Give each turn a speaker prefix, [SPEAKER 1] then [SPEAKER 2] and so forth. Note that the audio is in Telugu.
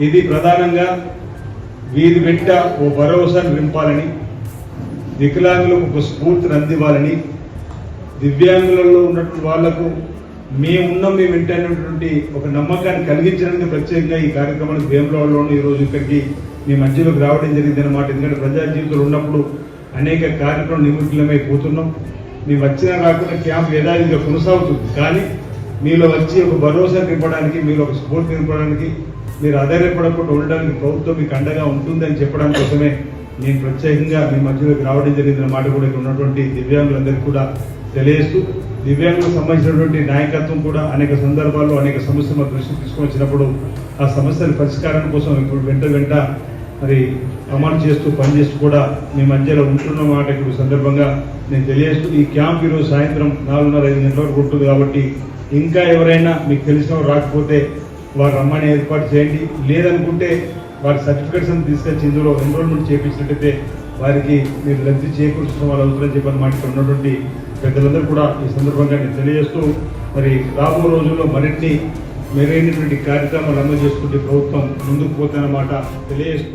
[SPEAKER 1] ఇది ప్రధానంగా వీరి వెంట ఓ భరోసాను నింపాలని, వికలాంగులకు ఒక స్ఫూర్తిని అందివ్వాలని, దివ్యాంగులలో ఉన్నటువంటి వాళ్లకు మేము వెంటనేటువంటి ఒక నమ్మకాన్ని కలిగించడానికి ప్రత్యేకంగా ఈ కార్యక్రమానికి వేములవాడలోనూ ఈరోజు ఇక్కడికి మీ మధ్యలోకి రావడం జరిగింది అన్నమాట. ఎందుకంటే ప్రజా జీవితంలో ఉన్నప్పుడు అనేక కార్యక్రమం నిమగ్నమై పోతున్నాం. మేము వచ్చినా రాకుండా క్యాంప్ యథావిధిగా కొనసాగుతుంది. కానీ మీలో వచ్చి ఒక భరోసా నింపడానికి, మీలో ఒక స్ఫూర్తి నింపడానికి, మీరు ఆధారపడకుండా ఉండడానికి ప్రభుత్వం మీకు అండగా ఉంటుందని చెప్పడం కోసమే నేను ప్రత్యేకంగా మీ మధ్యలోకి రావడం జరిగిందన్న మాట కూడా ఇక్కడ ఉన్నటువంటి దివ్యాంగులందరికీ కూడా తెలియజేస్తూ, దివ్యాంగులకు సంబంధించినటువంటి నాయకత్వం కూడా అనేక సందర్భాల్లో అనేక సమస్యలు మా దృష్టికి తీసుకొని వచ్చినప్పుడు ఆ సమస్యల పరిష్కారం కోసం ఇప్పుడు వెంట మరి అమలు చేస్తూ పనిచేస్తూ కూడా మీ మధ్యలో ఉంటున్న మాట ఇప్పుడు సందర్భంగా నేను తెలియజేస్తూ, ఈ క్యాంప్ ఈరోజు సాయంత్రం 4:30-5 గంటల వరకు ఉంటుంది. కాబట్టి ఇంకా ఎవరైనా మీకు తెలిసిన రాకపోతే వారు రమ్మని ఏర్పాటు చేయండి. లేదనుకుంటే వారి సర్టిఫికెట్స్ అని తీసుకొచ్చి ఇందులో ఎన్రోల్మెంట్ చేయించినట్టయితే వారికి మీరు లబ్ధి చేకూర్చడం వాళ్ళు అవుతుందని చెప్పని మాట ఇక్కడ ఉన్నటువంటి పెద్దలందరూ కూడా ఈ సందర్భంగా నేను తెలియజేస్తూ, మరి రాబో రోజుల్లో మరిన్ని మెరైనటువంటి కార్యక్రమాలు అమలు చేసుకుంటే ప్రభుత్వం ముందుకు పోతానన్నమాట తెలియజేస్తూ